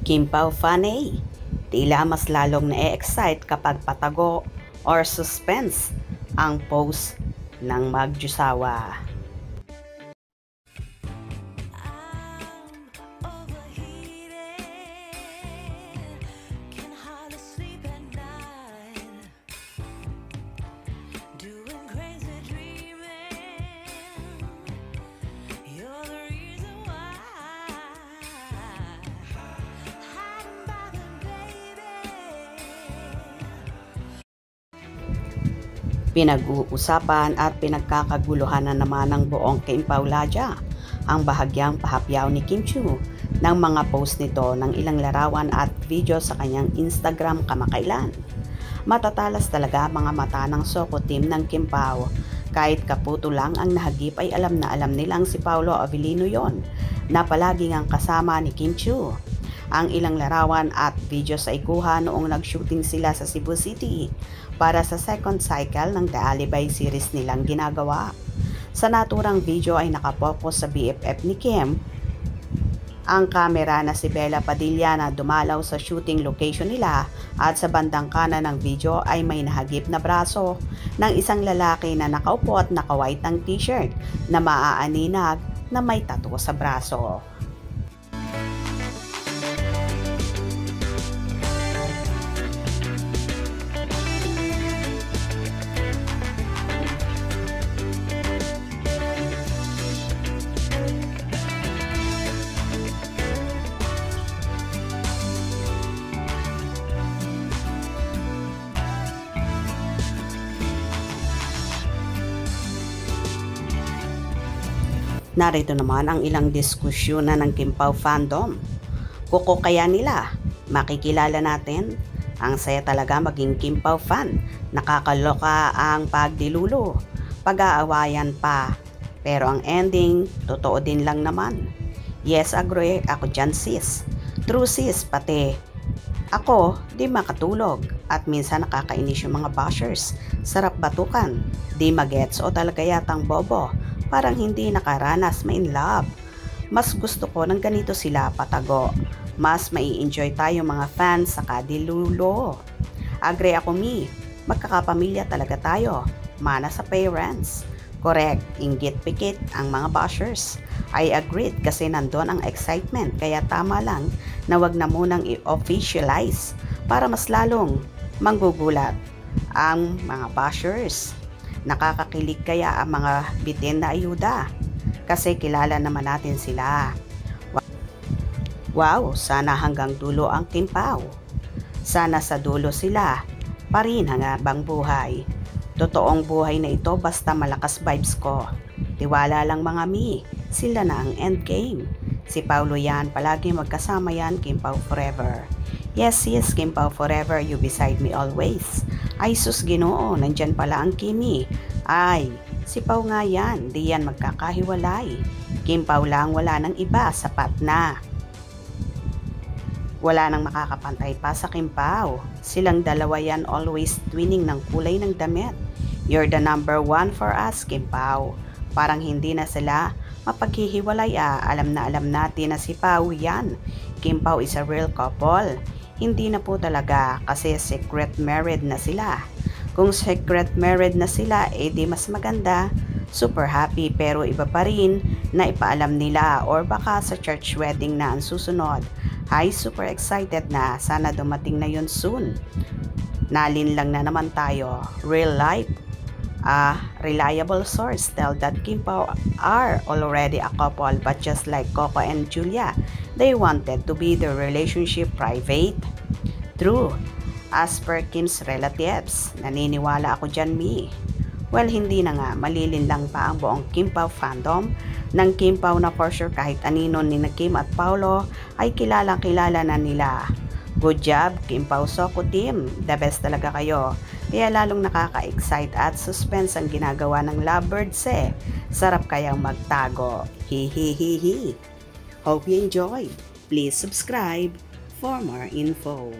Kim Pao Faney, tila mas lalong na-excite kapag patago or suspense ang post ng magjusawa. Pinag-uusapan at pinagkakaguluhan na naman ng buong Kim Pao Ladya ang bahagyang pahapyaw ni Kim Chiu ng mga post nito ng ilang larawan at video sa kanyang Instagram kamakailan. Matatalas talaga mga mata ng Soko team ng Kim Pao. Kahit kaputo lang ang nahagip ay alam na alam nilang si Paolo Avellino yon na palaging ang kasama ni Kim Chiu. Ang ilang larawan at video sa ikuha noong nag-shooting sila sa Cebu City para sa second cycle ng The Alibay series nilang ginagawa. Sa naturang video ay nakapokus sa BFF ni Kim, ang kamera na si Bella Padilla na dumalaw sa shooting location nila, at sa bandang kanan ng video ay may nahagip na braso ng isang lalaki na nakaupo at naka-white ng t-shirt na maaaninag na may tattoo sa braso. Narito naman ang ilang diskusyon na ng Kim Pao fandom. Kuko kaya nila? Makikilala natin? Ang saya talaga maging Kim Pao fan. Nakakaloka ang pagdilulo. Pag-aawayan pa. Pero ang ending, totoo din lang naman. Yes, agree ako dyan sis. True sis, pati ako, di makatulog. At minsan nakakainis yung mga bashers. Sarap batukan. Di magets o talaga yatang bobo. Parang hindi nakaranas ma-in love. Mas gusto ko ng ganito sila patago. Mas mai-enjoy tayo mga fans sa kadilulo. Agree ako mi. Magkakapamilya talaga tayo. Mana sa parents. Correct, inggit pikit ang mga bashers. I agreed kasi nandun ang excitement, kaya tama lang na wag na munang i-officialize para mas lalong manggugulat ang mga bashers. Nakakakilig kaya ang mga bitin na ayuda kasi kilala naman natin sila. Wow, sana hanggang dulo ang Kim Pao. Sana sa dulo sila pa rin habang buhay. Totoong buhay na ito basta malakas vibes ko. Tiwala lang mga mi, sila na ang endgame. Si Paolo yan, palagi magkasama yan, Kim Pao forever. Yes, yes, Kim Pao forever, you beside me always. Ay sus Ginoo, nandyan pala ang Kimi. Ay, si Pao nga yan, di yan magkakahiwalay. Kim Pao lang, wala nang iba, sapat na. Wala nang makakapantay pa sa Kim Pao. Silang dalawa yan always twinning ng kulay ng damit. You're the number one for us, Kim Pao. Parang hindi na sila mapaghihiwalay Alam na alam natin na si Pao yan. Kim Pao is a real couple. Hindi na po talaga kasi secret married na sila. Kung secret married na sila, di mas maganda. Super happy pero iba pa rin na ipaalam nila or baka sa church wedding na ang susunod. Hi, super excited na. Sana dumating na yun soon. Nalin lang na naman tayo. Real life. Reliable source tell that Kim Pao are already a couple, but just like Coco and Julia, they wanted to be their relationship private. True. As per Kim's relatives, naniniwala ako dyan mi. Well, hindi na nga, malilin lang pa ang buong Kim Pao fandom ng Kim Pao na for sure kahit anino ni na Kim at Paolo ay kilalang kilala na nila. Good job, Kim Pao Soko team. The best talaga kayo. Kaya lalong nakaka-excite at suspense ang ginagawa ng lovebirds Sarap kayang magtago. Hihihihi. Hope you enjoy. Please subscribe for more info.